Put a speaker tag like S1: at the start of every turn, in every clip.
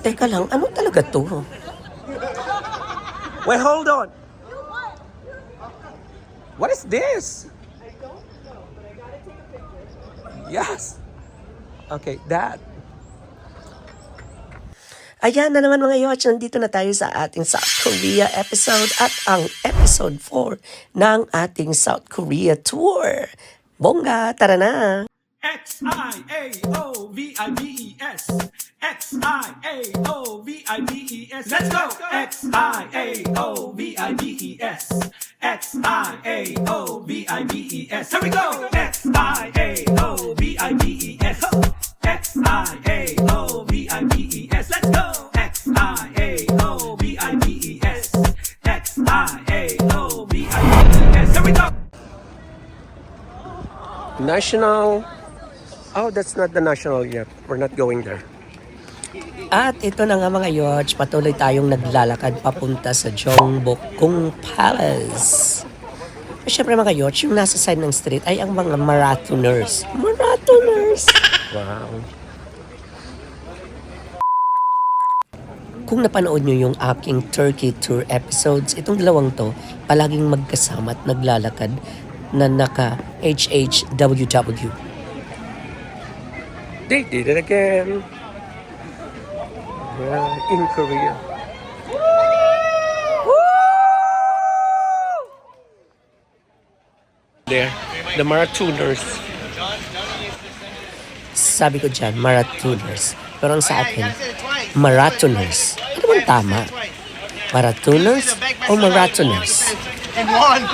S1: Teka lang, ano talaga to? Wait, hold on. What is this? Yes. Okay, that. Ayan na naman mga yoch, nandito na tayo sa ating South Korea episode at ang episode 4 ng ating South Korea tour. Bongga, tara na!
S2: X-I-A-O-V-I-V-E-S. X-I-A-O-V-I-V-E-S. Let's go! X-I-A-O-V-I-V-E-S. X-I-A-O-V-I-V-E-S. Here we go! X-I-A-O-V-I-V-E-S. X-I-A-O-V-I-V-E-S. Let's go! X-I-A-O-V-I-V-E-S. X-I-A-O-V-I-V-E-S. Here we go!
S1: National... Oh, that's not the national yet. We're not going there. At ito na nga mga yoch, patuloy tayong naglalakad papunta sa Gyeongbokgung Palace. At syempre mga yoch, yung nasa side ng street ay ang mga marathoners. Marathoners! Wow. Kung napanood nyo yung aking Turkey Tour episodes, itong dalawang to, palaging magkasama at naglalakad na naka HHWW. They did it again. Yeah, in Korea. There, the marathoners. Sabi ko dyan, marathoners. Pero ang sa akin, marathoners. Ano bang tama? Marathoners o marathoners?
S3: And one.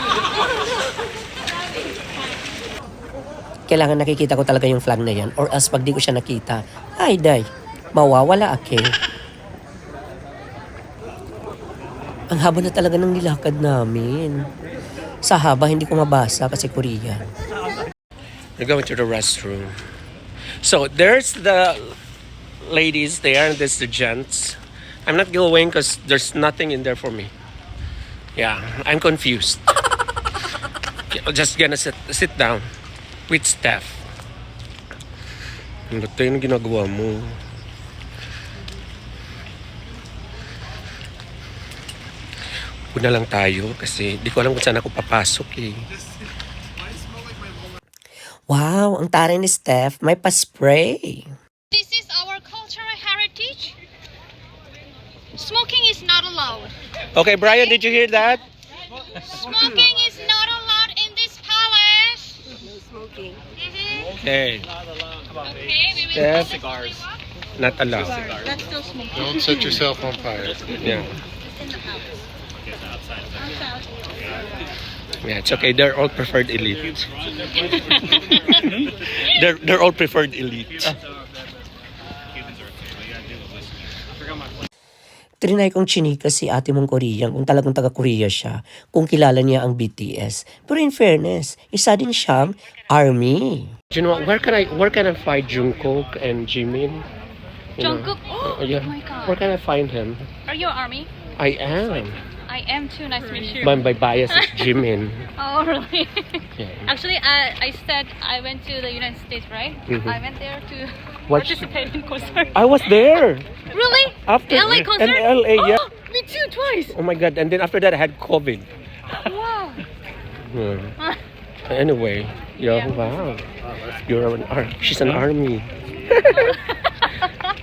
S1: Kailangan nakikita ko talaga yung flag na yan or else pag di ko siya nakita, ay day, mawawala ake. Ang haba na talaga ng nilakad namin. Sa haba, hindi ko mabasa kasi Korean. We're going to the restroom. So, there's the ladies there and there's the gents. I'm not going because there's nothing in there for me. Yeah, I'm confused. I'm just gonna sit down. With staff. Ano tayo yung ginagawa mo? Una lang tayo kasi di ko alam kung saan ako papasok eh. Wow, ang taray ni Steph, may pa-spray.
S4: This is our cultural heritage. Smoking is not allowed.
S1: Okay, Brian, did you hear that?
S4: Smoking is not allowed in this palace.
S3: Smoking.
S1: Okay,
S4: Okay, we will
S1: Steph,
S4: cigars.
S1: not allowed.
S4: That's still smoking.
S5: Don't set yourself on fire.
S1: Yeah. Yeah, it's okay. They're all preferred elite. they're all preferred elite. Trinay kong chinika si ate mong Korean kung talagang taga-Korea siya, kung kilala niya ang BTS. Pero in fairness, isa din siyang ARMY. You know, where can I find Jungkook and Jimin? You know?
S4: Jungkook? Oh,
S1: Yeah.
S4: my God.
S1: Where can I find him?
S4: Are you army?
S1: I am.
S4: I am too. Nice to meet you.
S1: My bias is Jimin.
S4: Oh, really?
S1: Yeah.
S4: Actually, I said I went to the United States, right?
S1: Mhm.
S4: I went there to
S1: Watch-
S4: participate in concert.
S1: I was there.
S4: Really?
S1: After
S4: LA concert?
S1: in LA, yeah.
S4: Oh, me too, twice.
S1: Oh my God! And then after that, I had COVID.
S4: Wow.
S1: Hmm. Anyway, yeah,
S4: Yeah.
S1: wow. You're she's an army.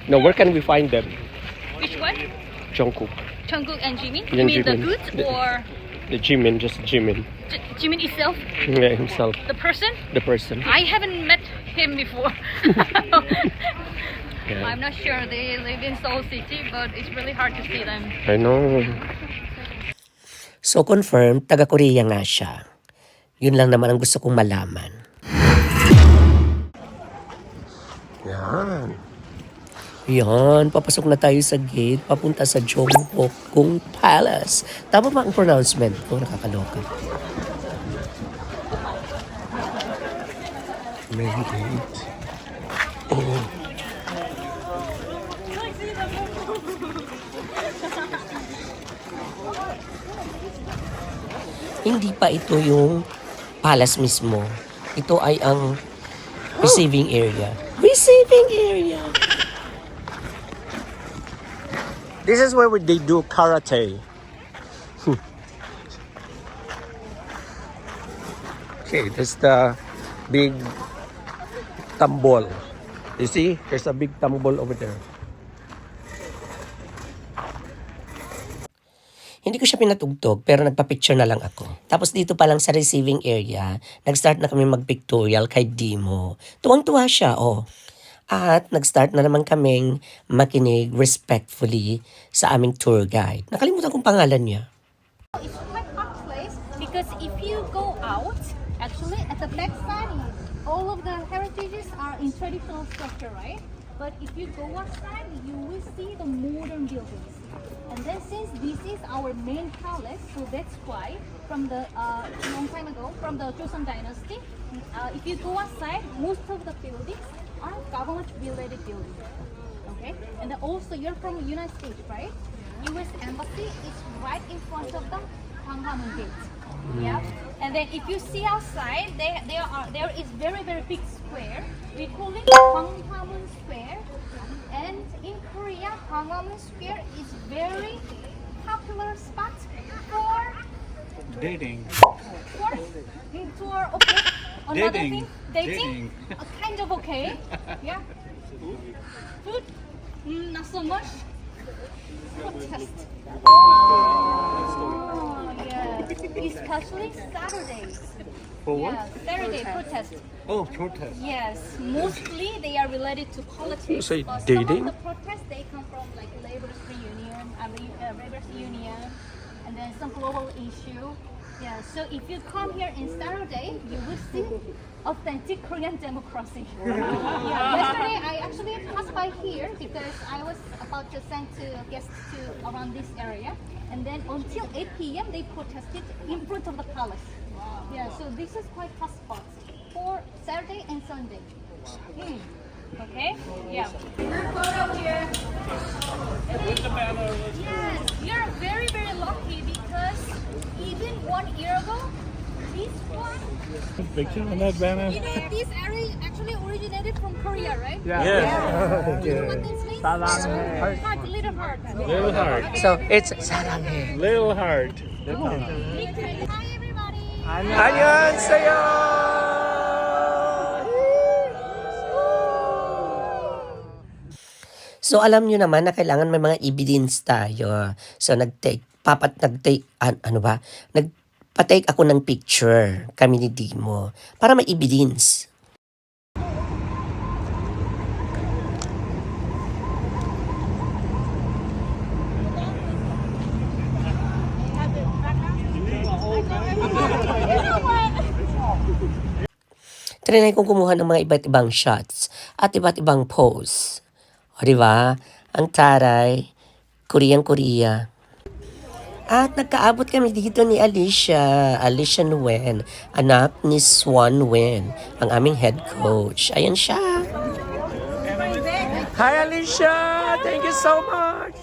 S1: No, where can we find them?
S4: Which one?
S1: Jungkook,
S4: Jungkook and Jimin?
S1: Yeah,
S4: You mean the
S1: Jimin.
S4: goods
S1: The-
S4: or
S1: the Jimin, just Jimin,
S4: Jimin itself?
S1: yeah, himself,
S4: The person?
S1: the person.
S4: I haven't met him before.
S1: Yeah.
S4: I'm not sure they live in Seoul City, but it's really hard to see them.
S1: I know. So confirmed, taga-Korea nga siya. Yun lang naman ang gusto kong malaman. Yan. Yan, papasok na tayo sa gate, papunta sa Gyeongbokgung Palace. Tama ba ang pronouncement ko? Nakakaloka. Main gate. Oh. Hindi pa ito yung palace mismo. Ito ay ang receiving area. Receiving area! This is where they do karate. Okay, there's the big tambol. You see? There's a big tambol over there. Hindi ko siya pinatugtog pero nagpa-picture na lang ako. Tapos dito pa lang sa receiving area, nag-start na kami mag-pictorial kay Dimo. Tuwang-tuwa siya, oh. At nag-start na naman kaming makinig respectfully sa aming tour guide. Nakalimutan kong pangalan niya.
S3: It's quite hot place because if you go out, actually at the back side, all of the heritages are in traditional structure, right? But if you go outside, you will see the modern buildings. And then since this is our main palace, so that's why from the long time ago, from the Joseon Dynasty, if you go outside, most of the buildings are government-related buildings. Okay, and then also you're from the United States, right? U.S. Embassy is right in front of the Gwanghwamun Gate. Yeah, and then if you see outside, there is very big square. We call it Gwanghwamun Square. And in Korea, Gwanghwamun Square is very popular spot for
S5: Dating.
S3: okay. Another
S5: Dating.
S3: thing, dating. Kind of okay. Yeah. Food, not so much. Protest. Oh, yeah. Especially Saturdays.
S5: For what?
S3: Yeah, Saturday protest.
S5: Oh, protest.
S3: Yes, mostly they are related to politics.
S1: say
S3: but
S1: dating?
S3: Some of the protests they come from like laborers' union, and then some global issue. Yeah, so if you come here in Saturday, you will see authentic Korean democracy. Yeah, yesterday I actually passed by here because I was about to send to guests to around this area, and then until 8 p.m. they protested in front of the palace. Yeah, so this is quite hot spot for Saturday and Sunday. Okay? Yeah. Yes, you're very lucky because even 1 year ago, this one,
S5: Picture on that banner.
S3: you know, this area actually originated from Korea, right?
S5: Yes.
S3: You know what this means? Heart, little heart.
S5: Little heart.
S1: So, it's 사랑해.
S5: Little heart.
S3: Hi everybody.
S1: 안녕하세요! So alam nyo naman na kailangan may mga evidence tayo. So nagpatake ako ng picture kami ni Dimo para may evidence. Trinay kong kumuha ng mga iba't ibang shots at iba't ibang pose. O diba? Ang taray, Korean-Korea. At nagkaabot kami dito ni Alicia Nguyen, anak ni Swan Nguyen, ang aming head coach. Ayan siya. Hi Alicia! Thank you so much!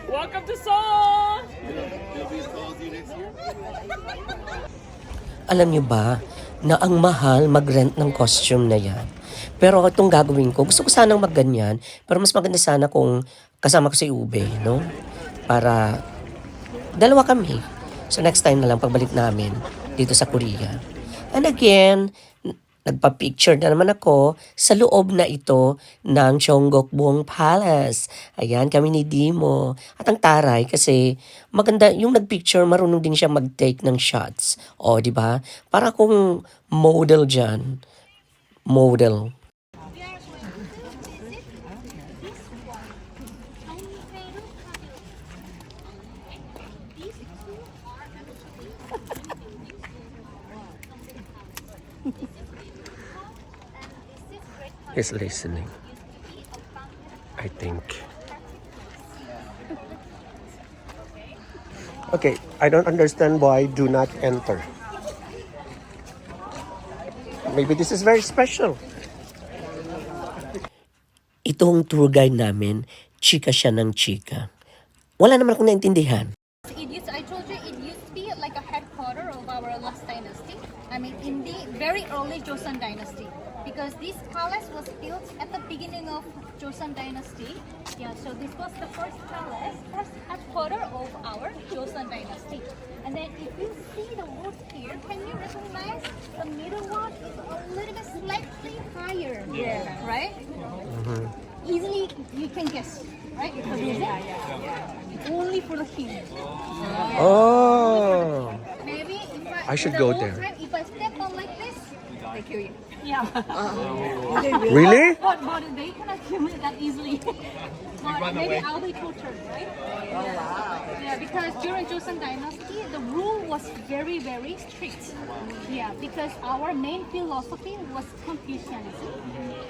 S6: Welcome to Seoul!
S1: Alam niyo ba na ang mahal mag-rent ng costume na yan? Pero itong gagawin ko, gusto ko sanang magganyan, pero mas maganda sana kung kasama ko si Ube, no? Para dalawa kami. So next time na lang pagbalik namin dito sa Korea. And again, nagpa-picture na naman ako sa loob na ito ng Cheonggukbong Palace. Ayan, kami ni Dimo. At ang taray kasi maganda, yung nagpicture, marunong din siya mag-take ng shots. O, di ba? Para kung model dyan. Model. He's listening. I think. Okay, I don't understand why do not enter. Maybe this is very special. Itong tour guide namin, chika siya ng chika. Wala naman akong naintindihan.
S3: I told you it used to be like a headquarter of our last dynasty. I mean, in the very early Joseon dynasty. Because this palace was built at the beginning of Joseon dynasty. Yeah, so this was the first palace, first headquarter of our Joseon dynasty. And then if you see the roof here, can you recognize the middle one is a little bit slightly higher? Yeah. Right? Easily you can guess, right? The reason? Only for the king.
S1: Oh.
S3: Maybe if
S1: I should
S3: in the
S1: go
S3: old
S1: there.
S3: Time, if I step on like this, they kill you. Yeah.
S1: Really?
S3: But they cannot kill me that easily. But maybe I'll be tortured, right? Yeah, because during Joseon Dynasty, the rule was very, very strict. Yeah, because our main philosophy was Confucianism.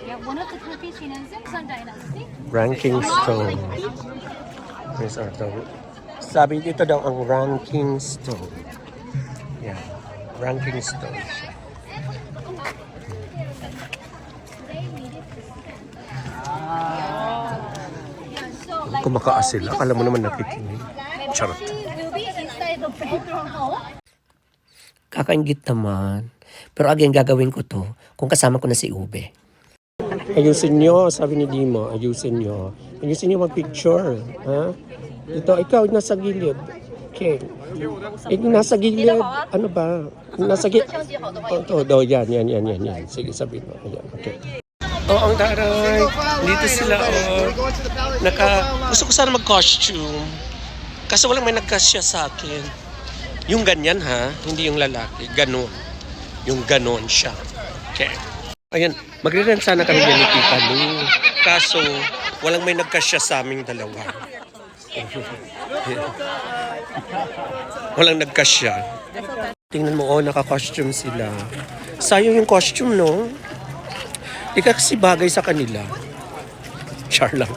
S3: Yeah, one of the Confucianism, Joseon Dynasty.
S1: Ranking stone.
S3: Like each
S1: These are the... Sabi dito daw ang ranking stone. Yeah. Ranking stone. Kumakaas sila. Akala mo naman nakikinig. Charot.
S3: will be inside the bedroom hall.
S1: Kakaingit naman. Pero again, gagawin ko to kung kasama ko na si Ube. Ayusin nyo, sabi ni Dimo. Ayusin nyo. Ayusin nyo mag-picture. Ha? Ito, ikaw, nasa gilid. Okay. Nasa gilid. Ano ba? Nasa gilid. Oh, yan. Sige, sabihin mo. Ayan, okay. Oh, ang taray. Dito sila, oh. Gusto ko sana mag-costume. Kaso walang may nagkasya sa akin. Yung ganyan, ha? Hindi yung lalaki. Ganon. Yung ganon siya. Okay. Ayan, magre-rent sana kami yan ni Tita Lu. Kaso, walang may nagkasya sa aming dalawa. Walang nagkasya. Tingnan mo, oh, naka-costume sila. Sayang yung costume, no? Di ka kasi bagay sa kanila. Char lang.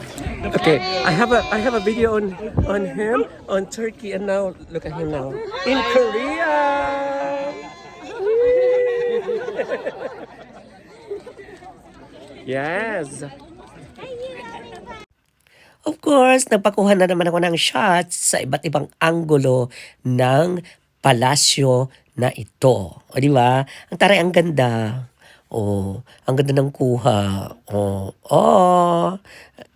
S1: Okay, I have a video on him on Turkey, and now look at him now in Korea. Yes. Of course, nagpakuha na naman ako ng shots sa iba't ibang anggulo ng palasyo na ito. O di ba? Ang taray, ang ganda. Oh, ang ganda ng kuha. Oh.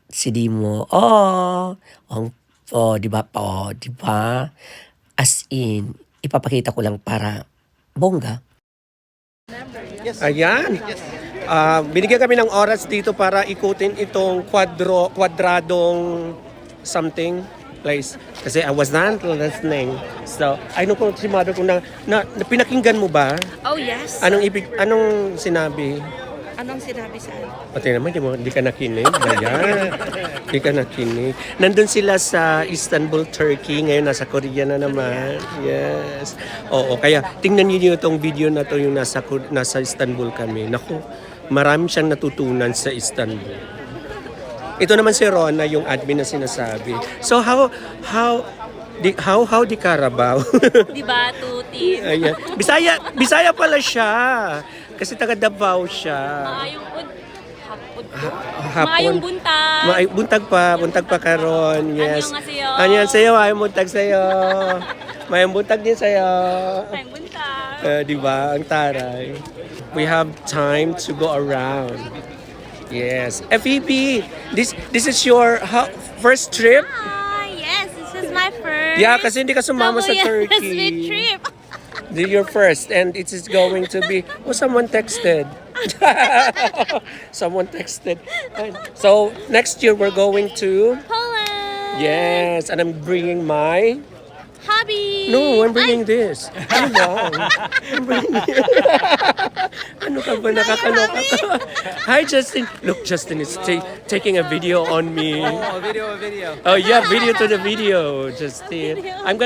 S1: Si Dimo. Di ba? Di ba? As in, ipapakita ko lang para bongga. Ayan. Binigyan kami ng oras dito para ikutin itong kwadradong something place. Kasi I was not listening. So, I know kung si Mother kung na pinakinggan mo ba?
S6: Oh, yes.
S1: Anong sinabi?
S6: Anong sinabi sa'yo?
S1: Pati naman, di ka nakinig. Ayan. Di ka nakinig. Nandun sila sa Istanbul, Turkey. Ngayon, nasa Korea na naman. Yes. Oo, kaya tingnan niyo itong video na to yung nasa Istanbul kami. Naku, marami siyang natutunan sa Istanbul. Ito naman si Rona, yung admin na sinasabi. So, how di Carabao?
S6: Di ba, Tuti?
S1: Ayan. Bisaya pala siya. Kasi taga Davao siya.
S6: Maayong buntag.
S1: Buntag pa karon. Yes.
S6: Annyeonghaseyo.
S1: Annyeonghaseyo, maayong buntag sa'yo. Maayong buntag din sa'yo.
S6: Maayong buntag.
S1: Di ba? Ang taray. We have time to go around. Yes. FEB, this is your first trip?
S6: Yes, this is my first.
S1: Yeah, kasi hindi ka sumama sa
S6: WSB
S1: Turkey.
S6: trip.
S1: Your first, and it is going to be. Oh, someone texted. Someone texted. So next year we're going to.
S6: Poland.
S1: Yes, and I'm bringing my.
S6: Hobby.
S1: No, I'm bringing this. Ano ba? I'm bringing. Ano ka ba? Nakakaloka ka. Hi, Justin. Look, Justin is taking a video on me.
S7: Oh, video.
S1: Oh yeah, video to the video, Justin. I'm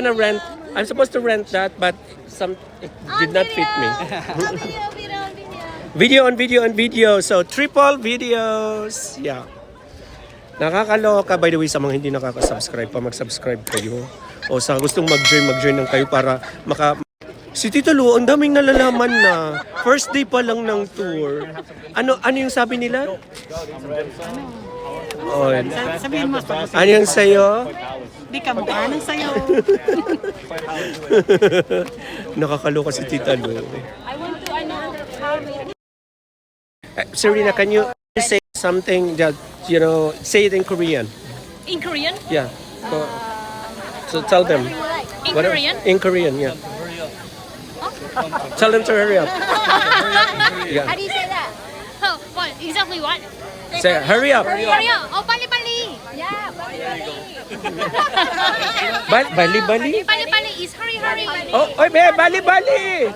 S1: supposed to rent that, but it did not fit me. Video on video. So triple videos. Yeah. Nakakaloka. By the way, sa mga hindi nakaka-subscribe pa, mag-subscribe kayo. O sa gustong mag-join lang kayo para Si Tita Lu, ang daming nalalaman na. First day pa lang ng tour. Ano yung sabi nila?
S8: Sabihin mo.
S1: Ano yung sayo?
S8: Di ka mukha ng sayo.
S1: Nakakaloka si Tita Lu.
S6: I want to,
S1: Serena, can you say something that, say it in Korean?
S6: In Korean?
S1: Yeah. Go. So tell them.
S6: In
S1: What-
S6: Korean?
S1: In Korean, yeah. Tell them to hurry up.
S3: How
S1: Yeah.
S3: do you say that?
S6: Oh, what? Exactly what?
S1: Say, hurry up.
S6: Hurry up. Oh, 빨리 빨리.
S3: Yeah, bali.
S1: Bali, bali.
S6: 빨리 빨리 is hurry hurry.
S1: Oh, oy, be, bali, bali.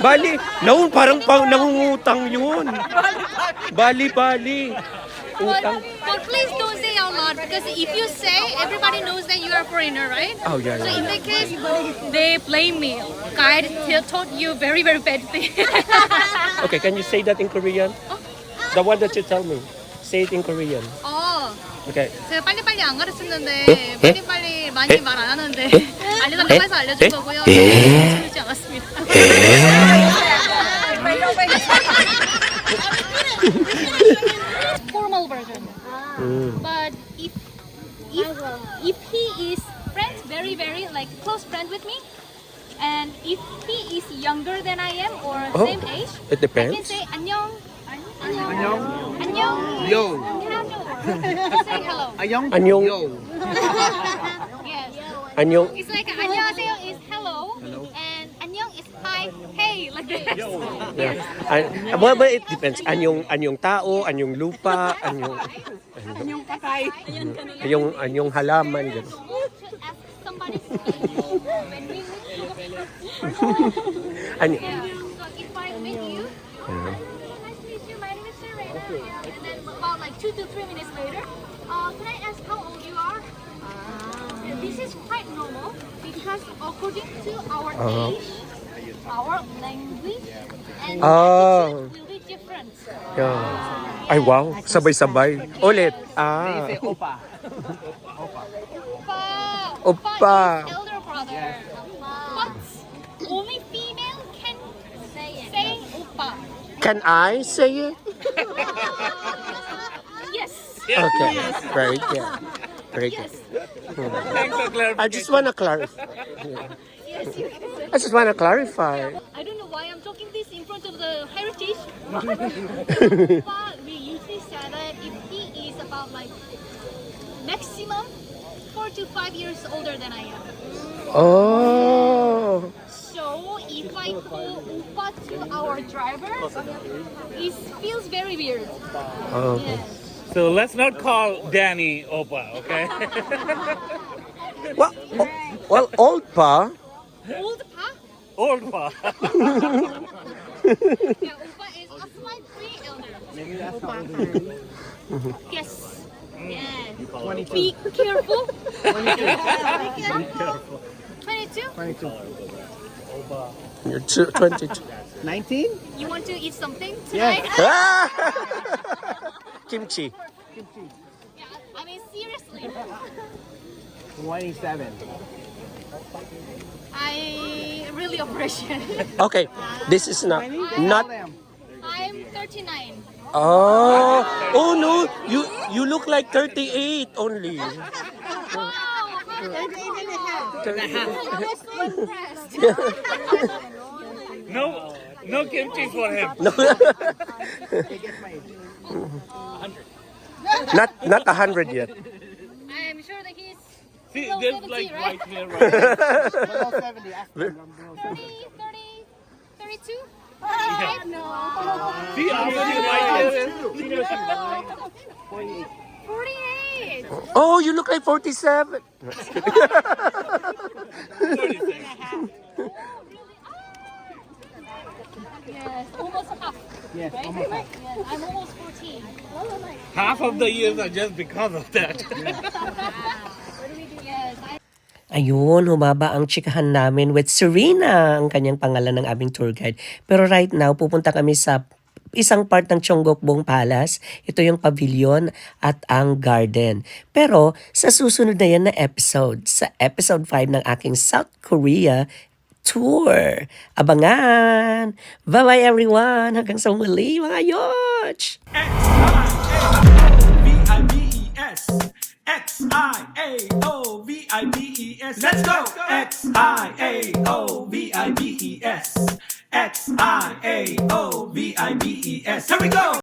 S1: Bali. No, parang nangungutang yun. Bali, bali.
S6: But please don't say out loud because if you say, everybody knows that you are a foreigner, right?
S1: Oh, yeah,
S6: So
S1: yeah.
S6: in that case, they blame me. Guide taught you very very bad thing.
S1: Okay, can you say that in Korean? The one that you tell me. Say it in Korean. Okay.
S6: 제가 빨리빨리 안 가르쳤는데
S1: 에?
S6: 빨리빨리 많이 말 안 하는데 알려달라고 해서 알려준 거고요.
S1: 에?
S6: 재밌지 않았습니다. Formal version. But if he is friends, very very like close friend with me, and if he is younger than I am or
S1: Oh,
S6: same age,
S1: it
S6: I can
S1: depends.
S6: say 안녕. 안녕. Yo. Say hello.
S1: Anyong,
S6: Yes.
S1: anyong,
S6: It's like 안녕하세요 is hello, and 안녕 is hi, hey, like this.
S1: yeah. But it depends. Anyong tao, anyong lupa, anyong
S8: patay.
S1: anyong halaman. Ganun.
S6: To ask somebody's name when we meet you.
S1: Any,
S6: So if I meet you, nice to meet you. My name is Serena. And then about like 2 to 3 minutes later, can I ask how old you are? This is quite normal because according to our age, our language, and
S1: Oh.
S6: attitude will be different.
S1: yeah. Ay, wow. Sabay-sabay. Ulit.
S6: Oppa.
S1: Oppa.
S6: Is elder brother. But only female can say oppa.
S1: Can I say it?
S6: Yes.
S1: Okay. Very good. Very good. I just want to clarify.
S6: Yes, you can say.
S1: I just want to clarify.
S6: I don't know why I'm talking this in front of the heritage. But we usually say that if he is about like maximum 4 to 5 years older than I am.
S1: Oh.
S6: So if I call Oppa to our driver, it feels very weird.
S1: Oh.
S6: Yes.
S5: So let's not call Danny Opa, okay?
S1: Well, well, old pa.
S6: Old pa?
S5: Old pa.
S6: Yeah, Oppa is a slightly elder. Yes. Yes. Be careful. 22?
S1: You're 22.
S8: 19?
S6: You want to eat something tonight?
S1: Kimchi.
S6: Yeah, I mean seriously.
S8: 27.
S6: I really appreciate it.
S1: Okay, this is not.
S6: I'm 39.
S1: Oh no, you look like 38 only.
S6: Wow, I'm so impressed.
S5: No kimchi for him.
S1: Not 100 yet.
S6: I'm sure that he's
S5: See,
S6: below
S5: there's
S6: 70,
S5: like
S6: right?
S5: right here, right?
S6: 30, 32?
S5: See, obviously right here.
S6: 48.
S1: Oh, you look like 47.
S6: Yes, almost half.
S8: Yes,
S6: Right?
S8: almost half.
S6: Yes, I'm almost 14.
S5: Half of the years are just because of that.
S6: Yes,
S1: Ayun, humaba ang chikahan namin with Serena, ang kanyang pangalan ng aming tour guide. Pero right now, pupunta kami sa isang part ng Cheonggukbong Palace. Ito yung pavilion at ang garden. Pero sa susunod na yan na episode, sa episode 5 ng aking South Korea tour. Abangan! Bye-bye everyone! Hanggang sa muli, mga yoch!
S2: V-I-B-E-S. X-I-A-O-V-I-B-E-S. Let's go. X-I-A-O-V-I-B-E-S. X-I-A-O-V-I-B-E-S. Here we go.